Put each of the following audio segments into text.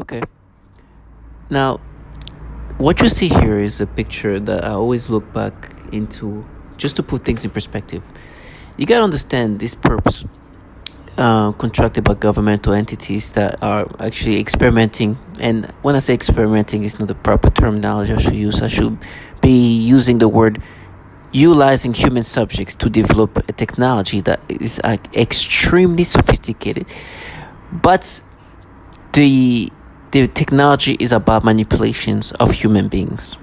Okay. Now, what you see here is a picture that I always look back into just to put things in perspective. You gotta understand this purpose contracted by governmental entities that are actually experimenting. And when I say experimenting, it's not the proper terminology I should use. I should be using the word utilizing human subjects to develop a technology that is extremely sophisticated. But the technology is about manipulations of human beings.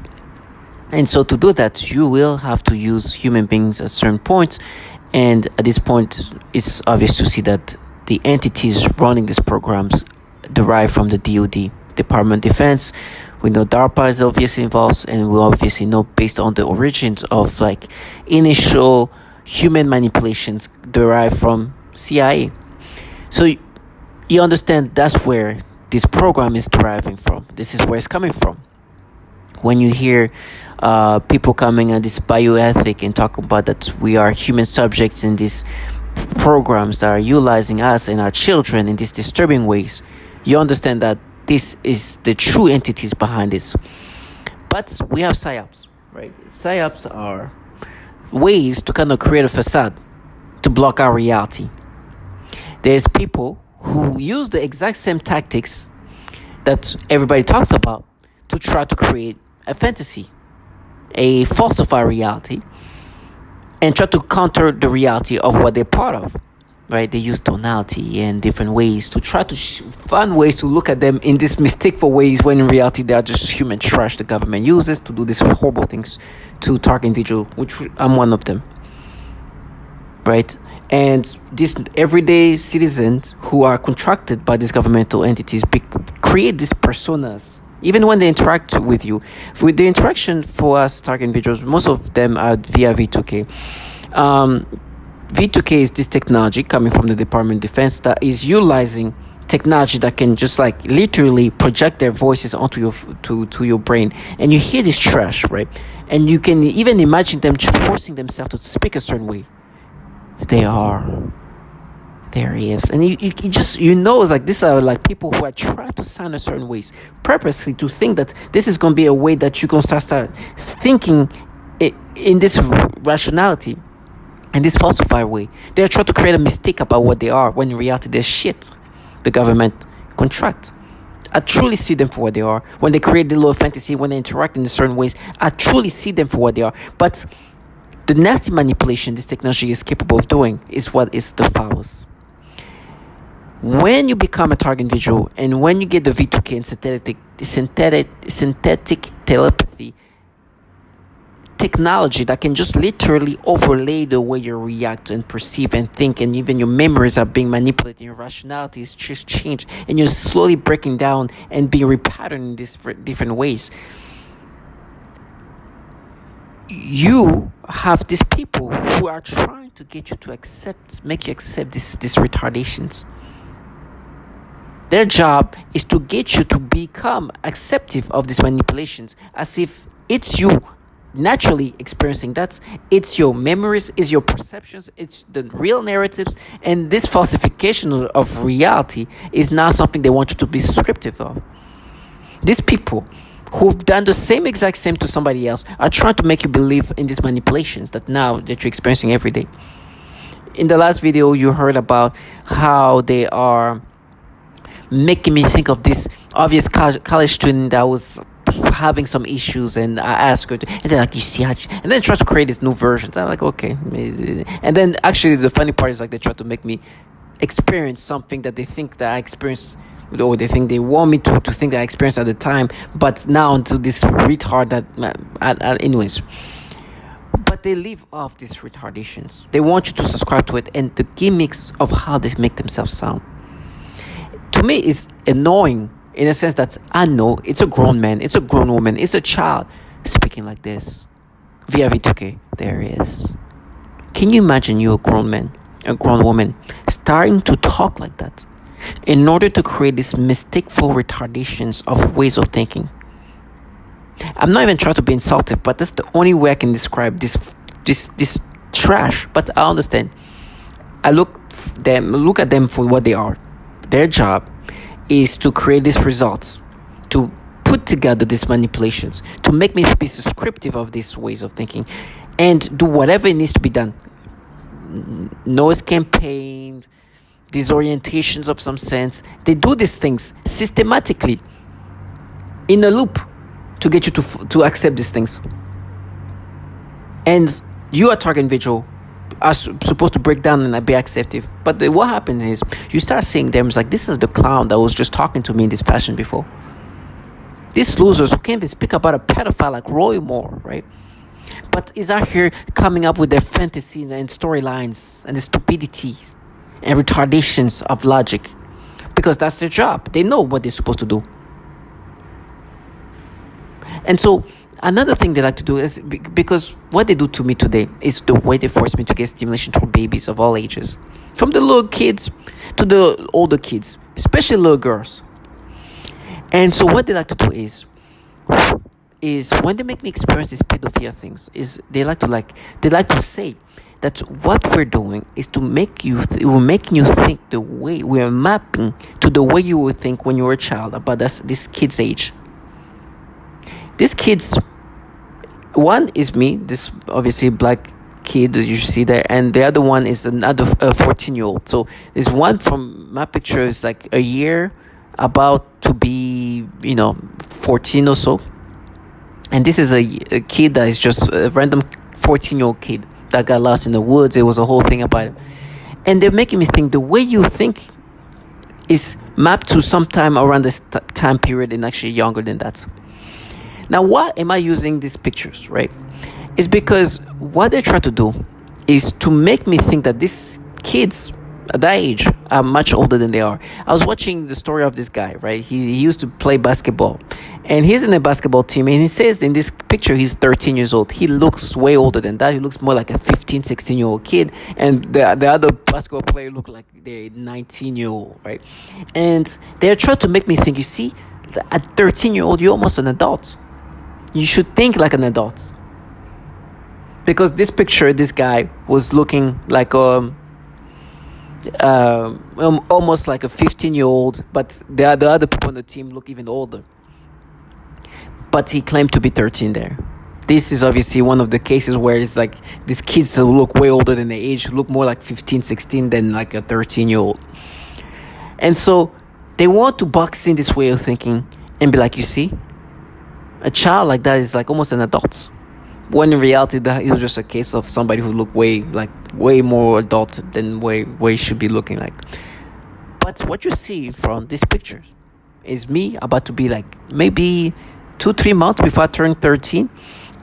And so to do that, you will have to use human beings at certain points. And at this point, it's obvious to see that the entities running these programs derive from the DoD, Department of Defense. We know DARPA is obviously involved, and we obviously know based on the origins of initial human manipulations derived from CIA. So you understand that's where this program is deriving from. This is where it's coming from. When you hear people coming at this bioethic and talk about that we are human subjects in these programs that are utilizing us and our children in these disturbing ways, you understand that this is the true entities behind this. But we have psyops, right? Psyops are ways to kind of create a facade to block our reality. There's people who use the exact same tactics that everybody talks about to try to create a fantasy, a falsified reality, and try to counter the reality of what they're part of, right? They use tonality and different ways to try to find ways to look at them in these mistakeful ways, when in reality they are just human trash the government uses to do these horrible things to target individual, which I'm one of them, right? And these everyday citizens who are contracted by these governmental entities create these personas. Even when they interact with you, with the interaction for us target individuals, most of them are via V2K. V2K is this technology coming from the Department of Defense that is utilizing technology that can just literally project their voices onto your to your brain, and you hear this trash, right? And you can even imagine them forcing themselves to speak a certain way. There he is. And you just, it's these are people who are trying to sound a certain ways purposely to think that this is going to be a way that you're going to start thinking in this rationality, in this falsified way. They're trying to create a mistake about what they are, when in reality they're shit. The government contract. I truly see them for what they are. When they create the little fantasy, when they interact in certain ways, I truly see them for what they are. But the nasty manipulation this technology is capable of doing is what is the foulest. When you become a target individual, and when you get the V2K and synthetic telepathy technology that can just literally overlay the way you react and perceive and think, and even your memories are being manipulated, your rationality is just changed, and you're slowly breaking down and being repatterned in these different ways. You have these people who are trying to get you to make you accept these retardations. Their job is to get you to become acceptive of these manipulations, as if it's you naturally experiencing that. It's your memories, it's your perceptions, it's the real narratives, and this falsification of reality is not something they want you to be descriptive of. These people who've done the exact same to somebody else are trying to make you believe in these manipulations that you're experiencing every day. In the last video, you heard about how they are making me think of this obvious college student that was having some issues, and I asked her and then you see how and then try to create these new versions. I'm like, okay. And then actually the funny part is they try to make me experience something that they think that I experienced, or they think they want me to think that I experienced at the time, but now into this retard that anyways. But they leave off these retardations. They want you to subscribe to it, and the gimmicks of how they make themselves sound, to me, is annoying, in a sense that I know it's a grown man, it's a grown woman, it's a child speaking like this via V2K. There he is. Can you imagine you, a grown man, a grown woman, starting to talk like that in order to create these mistakeful retardations of ways of thinking? I'm not even trying to be insultive, but that's the only way I can describe this trash. But I understand. I look at them for what they are. Their job is to create these results, to put together these manipulations, to make me be descriptive of these ways of thinking, and do whatever it needs to be done. Noise campaign, disorientations of some sense. They do these things systematically in a loop to get you to accept these things. And you, a target individual, are supposed to break down and be acceptive. But what happens is you start seeing them as like, this is the clown that was just talking to me in this fashion before. These losers who can't even speak about a pedophile like Roy Moore, right? But is out here coming up with their fantasy and storylines and the stupidity and retardations of logic, because that's their job. They know what they're supposed to do. And so another thing they like to do is, because what they do to me today is the way they force me to get stimulation through babies of all ages, from the little kids to the older kids, especially little girls. And so what they like to do is when they make me experience these pedophilia things, is they like to say that what we're doing is to make you we're making you think the way we're mapping to the way you would think when you were a child about this kid's age. These kids, one is me, this obviously black kid that you see there, and the other one is another 14-year-old. So there's one from my picture is like a year about to be 14 or so, and this is a kid that is just a random 14-year-old kid that got lost in the woods. It was a whole thing about it, and they're making me think the way you think is mapped to sometime around this time period and actually younger than that. Now, why am I using these pictures, right? It's because what they try to do is to make me think that these kids at that age are much older than they are. I was watching the story of this guy, right? He used to play basketball, and he's in a basketball team, and he says in this picture he's 13 years old. He looks way older than that. He looks more like a 15, 16-year-old kid, and the other basketball player look like they're 19-year-old, right? And they're trying to make me think, you see, at 13-year-old, you're almost an adult. You should think like an adult. Because this picture, this guy was looking like almost like a 15-year-old, but the other people on the team look even older. But he claimed to be 13 there. This is obviously one of the cases where it's like these kids who look way older than their age look more like 15, 16 than like a 13-year-old. And so they want to box in this way of thinking and be like, you see, a child like that is like almost an adult, when in reality that it was just a case of somebody who looked way more adult than way should be looking like. But what you see from this picture is me about to be like maybe 2-3 months before I turned 13,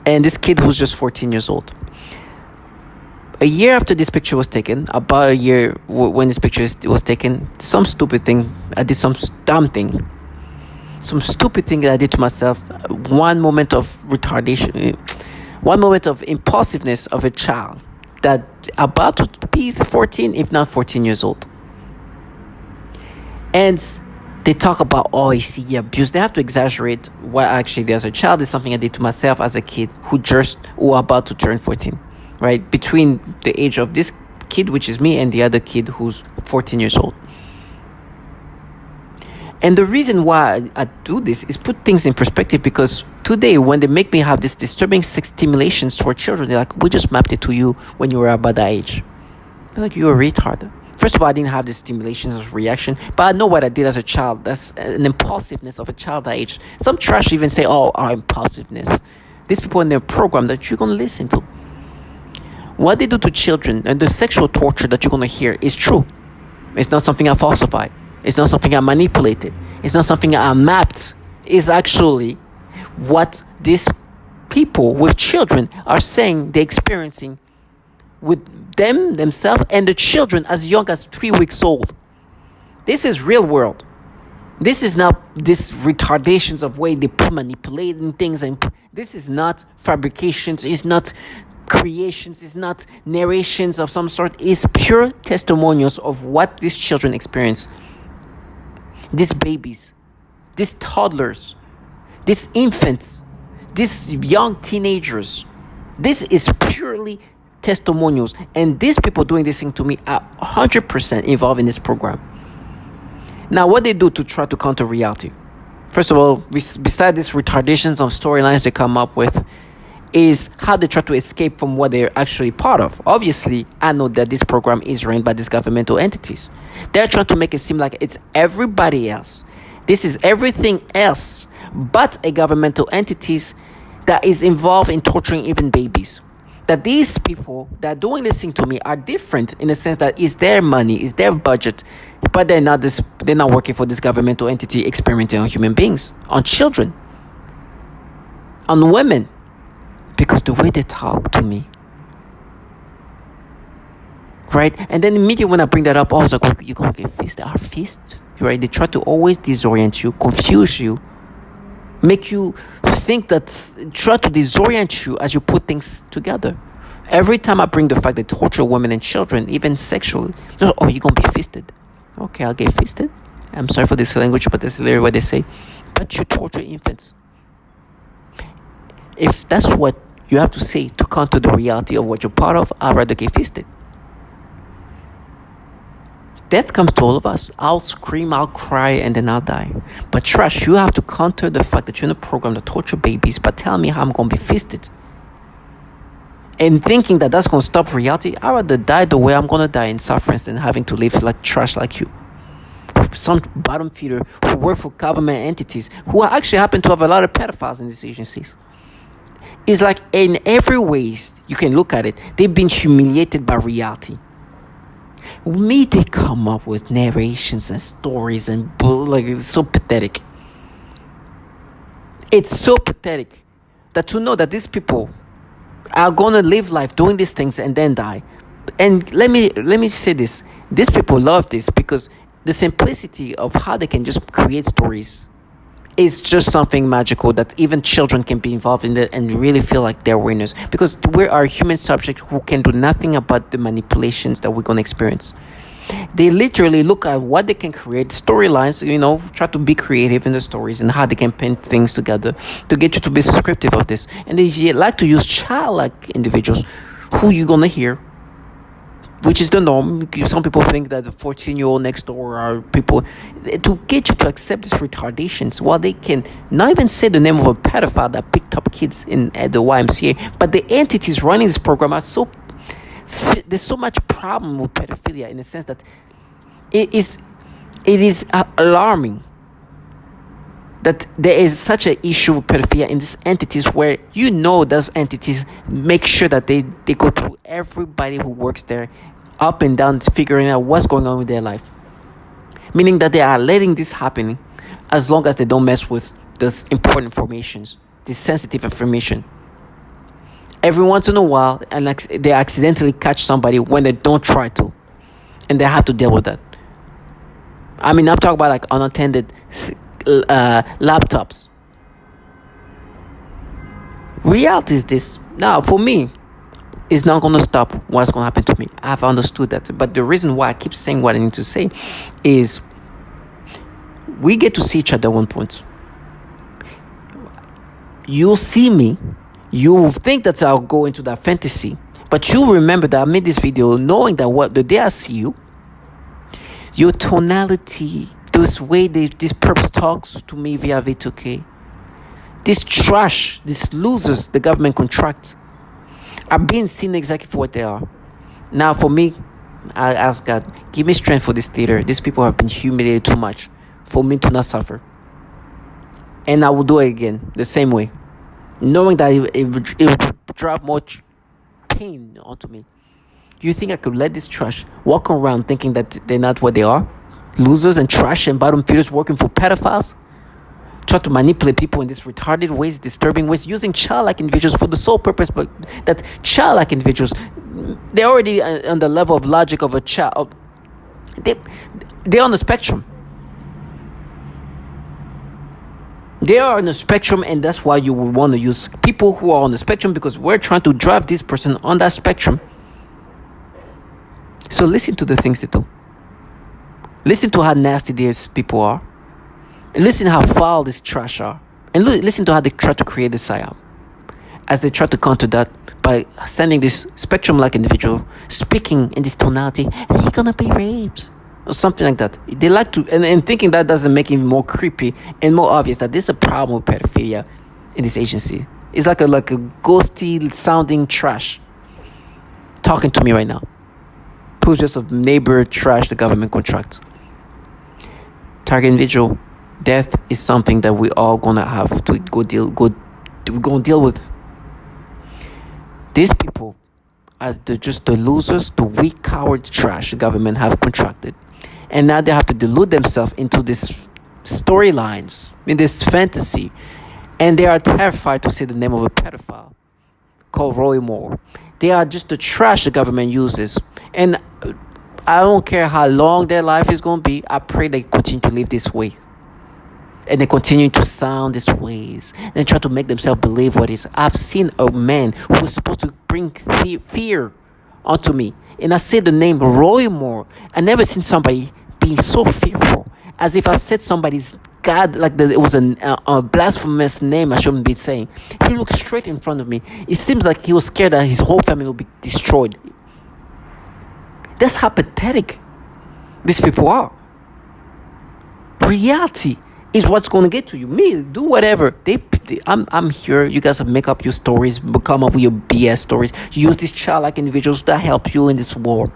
and this kid who's just 14 years old. A year after this picture was taken, about a year when this picture was taken, some stupid thing I did, some stupid thing that I did to myself. One moment of retardation, one moment of impulsiveness of a child that about to be 14, if not 14 years old. And they talk about, you see, abuse. They have to exaggerate what actually as a child is something I did to myself as a kid who about to turn 14, right? Between the age of this kid, which is me, and the other kid who's 14 years old. And the reason why I do this is put things in perspective, because today when they make me have these disturbing sex stimulations for children, they're like, we just mapped it to you when you were about that age. They're like, you're a retard. First of all, I didn't have these stimulations as reaction, but I know what I did as a child. That's an impulsiveness of a child that age. Some trash even say, our impulsiveness. These people in their program that you're going to listen to. What they do to children and the sexual torture that you're going to hear is true. It's not something I falsified. It's not something I manipulated. It's not something I mapped. It's actually what these people with children are saying they're experiencing with themselves and the children as young as 3 weeks old. This is real world. This is not this retardations of way they put manipulating things, and this is not fabrications. It's not creations. It's not narrations of some sort. It's pure testimonials of what these children experience. These babies, these toddlers, these infants, these young teenagers. This is purely testimonials, and these people doing this thing to me are 100% involved in this program. Now, what they do to try to counter reality? First of all, beside these retardations of storylines they come up with, is how they try to escape from what they're actually part of. Obviously, I know that this program is run by these governmental entities. They're trying to make it seem like it's everybody else. This is everything else but a governmental entities that is involved in torturing even babies. That these people that are doing this thing to me are different in the sense that it's their money, it's their budget, but they're not working for this governmental entity experimenting on human beings, on children, on women. Because the way they talk to me, right? And then immediately when I bring that up, I was like, oh, you're going to get fisted. Our fists, right? They try to always disorient you, confuse you, make you think that, try to disorient you as you put things together. Every time I bring the fact that torture women and children, even sexually, oh, you're going to be fisted. Okay, I'll get fisted. I'm sorry for this language, but that's literally what they say. But you torture infants. If that's what you have to say to counter the reality of what you're part of, I'd rather get fisted. Death comes to all of us. I'll scream, I'll cry, and then I'll die. But trash, you have to counter the fact that you're in a program to torture babies, but tell me how I'm going to be fisted. And thinking that that's going to stop reality, I'd rather die the way I'm going to die in suffering than having to live like trash like you. Some bottom feeder who work for government entities who actually happen to have a lot of pedophiles in these agencies. It's like in every ways you can look at it, they've been humiliated by reality. Me, they come up with narrations and stories and like it's so pathetic. It's so pathetic that to know that these people are gonna live life doing these things and then die. And let me say this: these people love this because the simplicity of how they can just create stories. It's just something magical that even children can be involved in it and really feel like they're winners. Because we are human subjects who can do nothing about the manipulations that we're going to experience. They literally look at what they can create, storylines, try to be creative in the stories and how they can paint things together to get you to be descriptive of this. And they like to use childlike individuals who you're going to hear, which is the norm. Some people think that the 14-year-old next door are people to get you to accept these retardations while they can not even say the name of a pedophile that picked up kids at the YMCA. But the entities running this program are there's so much problem with pedophilia in the sense that it is alarming that there is such an issue with pedophilia in these entities where those entities make sure that they go through everybody who works there up and down figuring out what's going on with their life. Meaning that they are letting this happen as long as they don't mess with this important informations, this sensitive information. Every once in a while, and they accidentally catch somebody when they don't try to. And they have to deal with that. I mean, I'm talking about like unattended laptops. Reality is this. Now, for me, it's not going to stop what's going to happen to me. I've understood that. But the reason why I keep saying what I need to say is we get to see each other at one point. You'll see me. You will think that I'll go into that fantasy. But you'll remember that I made this video knowing that the day I see you, your tonality, this way this purpose talks to me via V2K, this trash, these losers the government contracts, are being seen exactly for what they are. Now for me, I ask God, give me strength for this theater. These people have been humiliated too much for me to not suffer. And I will do it again, the same way. Knowing that it would drive more pain onto me. You think I could let this trash walk around thinking that they're not what they are? Losers and trash and bottom feeders working for pedophiles? Try to manipulate people in these retarded ways, disturbing ways, using childlike individuals for the sole purpose, but that childlike individuals, they're already on the level of logic of a child. They're on the spectrum. They are on the spectrum, and that's why you would want to use people who are on the spectrum, because we're trying to drive this person on that spectrum. So listen to the things they do. Listen to how nasty these people are. And listen how foul this trash are. And listen to how they try to create this psyop. As they try to counter that by sending this spectrum-like individual speaking in this tonality, and you're gonna be raped. or something like that. They like to, and thinking that doesn't make it more creepy and more obvious that there's a problem with pedophilia in this agency. It's like a ghosty sounding trash talking to me right now. Who's just a neighbor trash the government contract. Target individual, death is something that we all gonna have to we're gonna deal with. These people as just the losers, the weak, coward trash the government have contracted. And now they have to delude themselves into this storylines, in this fantasy. And they are terrified to say the name of a pedophile called Roy Moore. They are just the trash the government uses. And I don't care how long their life is going to be. I pray they continue to live this way. And they continue to sound these ways. And try to make themselves believe what is. I've seen a man who was supposed to bring fear onto me. And I said the name Roy Moore. I never seen somebody being so fearful. As if I said somebody's God, like it was a blasphemous name I shouldn't be saying. He looked straight in front of me. It seems like he was scared that his whole family will be destroyed. That's how pathetic these people are. Reality is what's going to get to you. Me, do whatever. I'm here. You guys make up your stories, come up with your BS stories. Use these childlike individuals that help you in this war.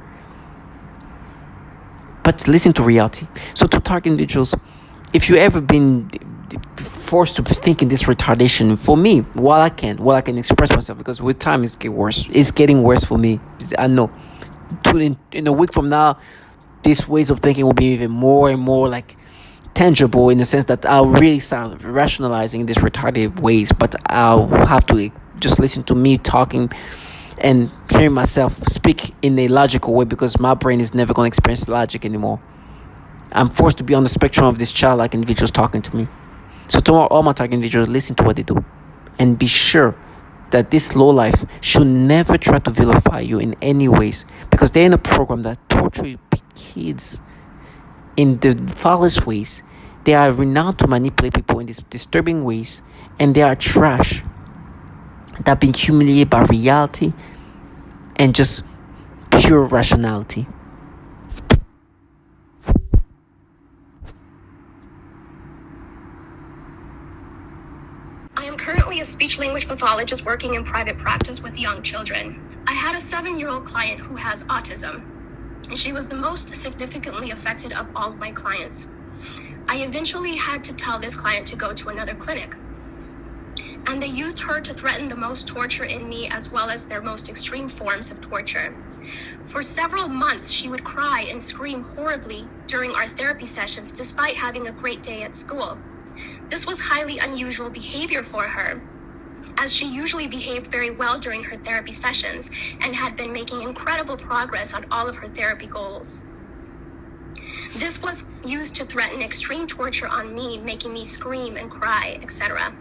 But listen to reality. So to target individuals, if you ever been forced to think in this retardation, for me, while I can express myself, because with time it's getting worse. It's getting worse for me. I know. In a week from now, these ways of thinking will be even more and more like tangible, in the sense that I'll really start rationalizing these retarded ways, but I'll have to just listen to me talking and hearing myself speak in a logical way, because my brain is never going to experience logic anymore. I'm forced to be on the spectrum of these childlike individuals talking to me. So to all my target individuals, listen to what they do. And be sure that this lowlife should never try to vilify you in any ways, because they're in a program that torture kids in the foulest ways. They are renowned to manipulate people in these disturbing ways, and they are trash that have been humiliated by reality and just pure rationality. I am currently a speech-language pathologist working in private practice with young children. I had a 7-year-old client who has autism, and she was the most significantly affected of all of my clients. I eventually had to tell this client to go to another clinic, and they used her to threaten the most torture in me, as well as their most extreme forms of torture. For several months, she would cry and scream horribly during our therapy sessions, despite having a great day at school. This was highly unusual behavior for her, as she usually behaved very well during her therapy sessions and had been making incredible progress on all of her therapy goals. This was used to threaten extreme torture on me, making me scream and cry, etc.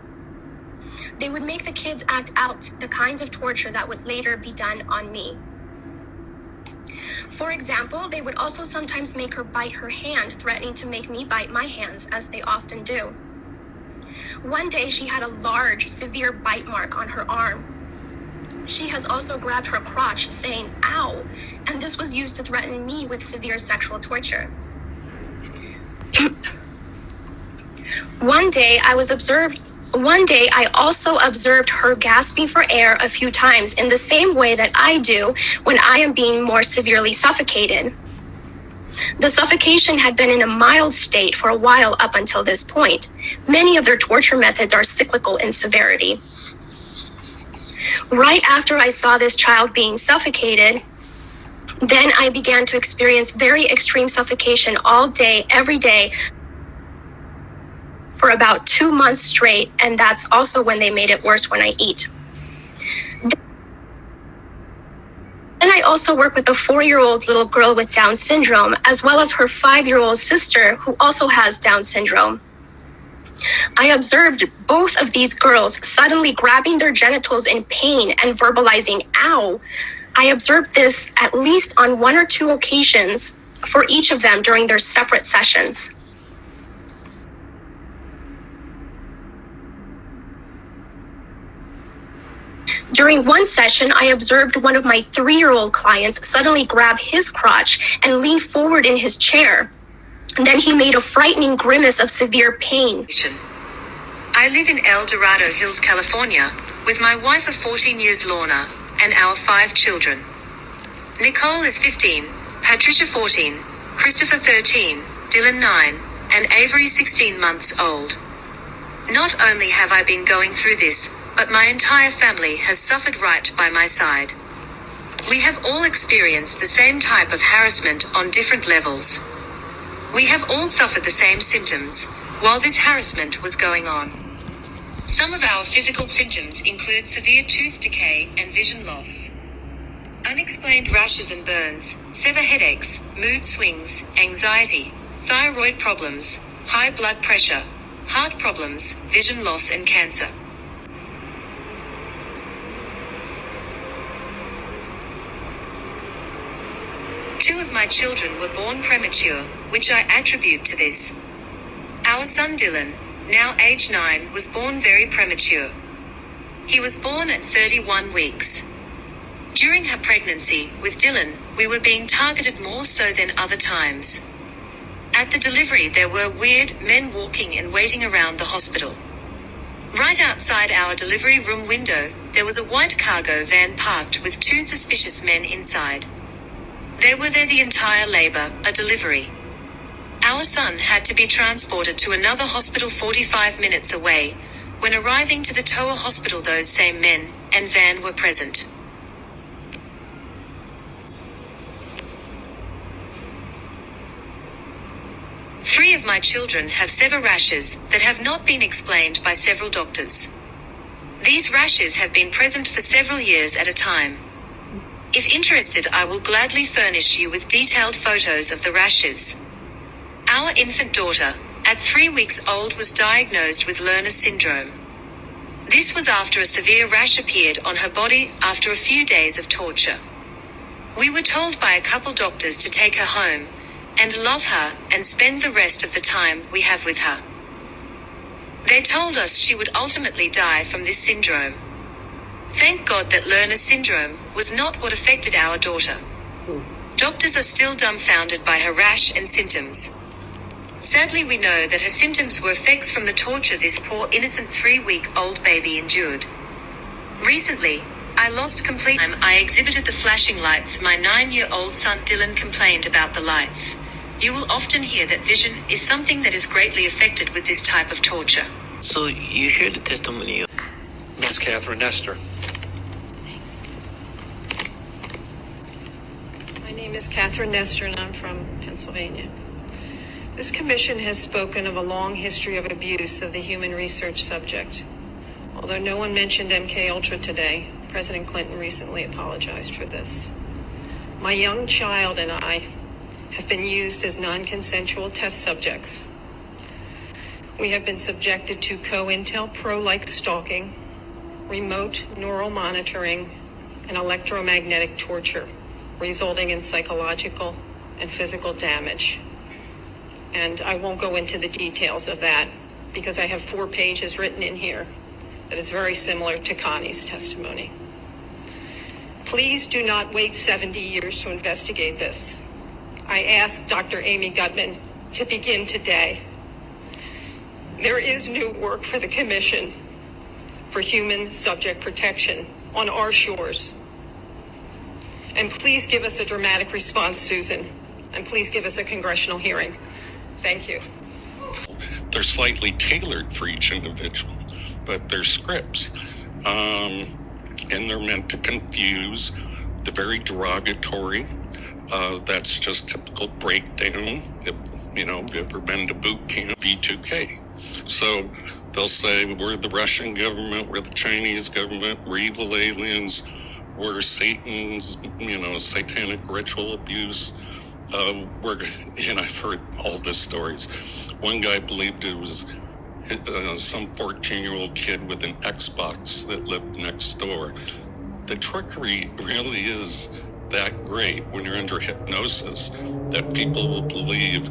They would make the kids act out the kinds of torture that would later be done on me. For example, they would also sometimes make her bite her hand, threatening to make me bite my hands, as they often do. One day, she had a large, severe bite mark on her arm. She has also grabbed her crotch, saying, "Ow," and this was used to threaten me with severe sexual torture. One day, I also observed her gasping for air a few times in the same way that I do when I am being more severely suffocated. The suffocation had been in a mild state for a while up until this point. Many of their torture methods are cyclical in severity. Right after I saw this child being suffocated, then I began to experience very extreme suffocation all day, every day, for about 2 months straight, and that's also when they made it worse when I eat. Then I also work with a 4-year-old little girl with Down syndrome, as well as her 5-year-old sister, who also has Down syndrome. I observed both of these girls suddenly grabbing their genitals in pain and verbalizing, "Ow." I observed this at least on 1 or 2 occasions for each of them during their separate sessions. During one session, I observed one of my 3-year-old clients suddenly grab his crotch and lean forward in his chair. And then he made a frightening grimace of severe pain. I live in El Dorado Hills, California, with my wife of 14 years, Lorna, and our 5 children. Nicole is 15, Patricia 14, Christopher 13, Dylan 9, and Avery 16 months old. Not only have I been going through this, but my entire family has suffered right by my side. We have all experienced the same type of harassment on different levels. We have all suffered the same symptoms while this harassment was going on. Some of our physical symptoms include severe tooth decay and vision loss, unexplained rashes and burns, severe headaches, mood swings, anxiety, thyroid problems, high blood pressure, heart problems, vision loss and cancer. Two of my children were born premature, which I attribute to this. Our son Dylan, now age 9, was born very premature. He was born at 31 weeks. During her pregnancy with Dylan, we were being targeted more so than other times. At the delivery there were weird men walking and waiting around the hospital. Right outside our delivery room window, there was a white cargo van parked with 2 suspicious men inside. They were there the entire labor, a delivery. Our son had to be transported to another hospital 45 minutes away. When arriving to the Toa hospital, those same men and van were present. Three of my children have severe rashes that have not been explained by several doctors. These rashes have been present for several years at a time. If interested, I will gladly furnish you with detailed photos of the rashes. Our infant daughter, at 3 weeks old, was diagnosed with Lerner syndrome. This was after a severe rash appeared on her body after a few days of torture. We were told by a couple doctors to take her home and love her and spend the rest of the time we have with her. They told us she would ultimately die from this syndrome. Thank God that Lerner syndrome was not what affected our daughter. Doctors are still dumbfounded by her rash and symptoms. Sadly, we know that her symptoms were effects from the torture this poor innocent 3-week-old baby endured. Recently, I lost complete time. I exhibited the flashing lights. My 9-year-old son Dylan complained about the lights. You will often hear that vision is something that is greatly affected with this type of torture. So you hear the testimony. Ms. Catherine Nestor. My name is Catherine Nestor, and I'm from Pennsylvania. This commission has spoken of a long history of abuse of the human research subject. Although no one mentioned MKUltra today, President Clinton recently apologized for this. My young child and I have been used as non-consensual test subjects. We have been subjected to COINTELPRO-like stalking, remote neural monitoring, and electromagnetic torture, resulting in psychological and physical damage. And I won't go into the details of that because I have 4 pages written in here that is very similar to Connie's testimony. Please do not wait 70 years to investigate this. I ask Dr. Amy Gutman to begin today. There is new work for the Commission for Human Subject Protection on our shores. And please give us a dramatic response, Susan. And please give us a congressional hearing. Thank you. They're slightly tailored for each individual, but they're scripts. And they're meant to confuse the very derogatory. That's just typical breakdown. If you've ever been to boot camp, V2K. So they'll say, we're the Russian government, we're the Chinese government, we're evil aliens, we're Satan's, satanic ritual abuse. And I've heard all the stories. One guy believed it was some 14-year-old kid with an Xbox that lived next door. The trickery really is that great when you're under hypnosis that people will believe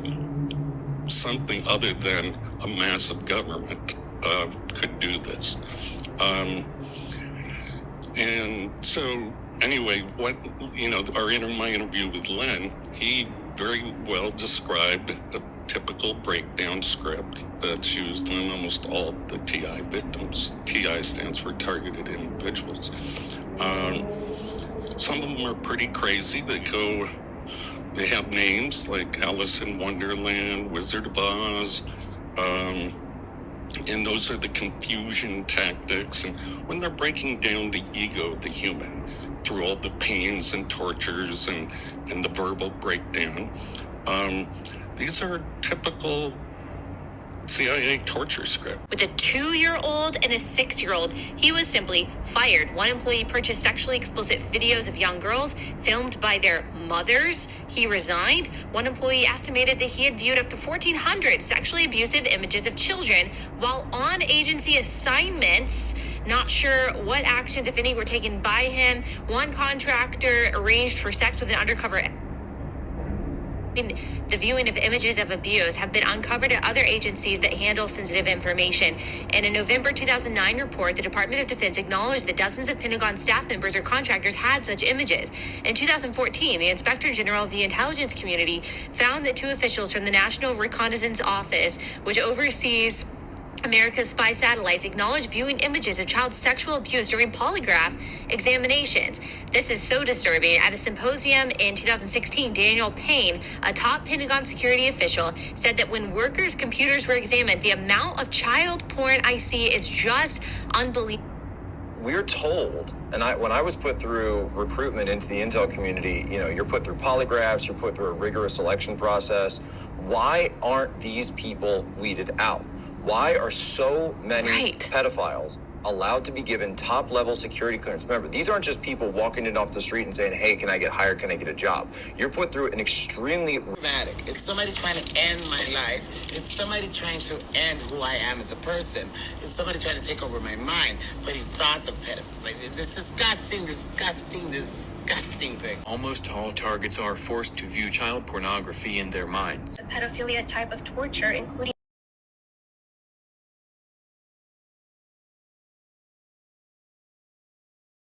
something other than a massive government could do this. And so, anyway, my interview with Len, he very well described a typical breakdown script that's used in almost all the TI victims. TI stands for targeted individuals. Some of them are pretty crazy. They have names like Alice in Wonderland, Wizard of Oz, and those are the confusion tactics. And when they're breaking down the ego of the human through all the pains and tortures and the verbal breakdown, these are typical CIA torture script. With a 2-year-old and a 6-year-old, he was simply fired. One employee purchased sexually explicit videos of young girls filmed by their mothers. He resigned. One employee estimated that he had viewed up to 1,400 sexually abusive images of children while on agency assignments. Not sure what actions, if any, were taken by him. One contractor arranged for sex with an undercover. The viewing of images of abuse have been uncovered at other agencies that handle sensitive information. In a November 2009 report, the Department of Defense acknowledged that dozens of Pentagon staff members or contractors had such images. In 2014, the Inspector General of the Intelligence Community found that 2 officials from the National Reconnaissance Office, which oversees America's spy satellites, acknowledged viewing images of child sexual abuse during polygraph examinations. This is so disturbing. At a symposium in 2016, Daniel Payne, a top Pentagon security official, said that when workers' computers were examined, the amount of child porn I see is just unbelievable. We're told, and when I was put through recruitment into the intel community, you're put through polygraphs, you're put through a rigorous selection process. Why aren't these people weeded out? Why are so many pedophiles allowed to be given top-level security clearance? Remember, these aren't just people walking in off the street and saying, hey, can I get hired? Can I get a job? You're put through an extremely... It's somebody trying to end my life. It's somebody trying to end who I am as a person. It's somebody trying to take over my mind, putting thoughts of pedophiles. Like, this disgusting thing. Almost all targets are forced to view child pornography in their minds. A pedophilia type of torture, including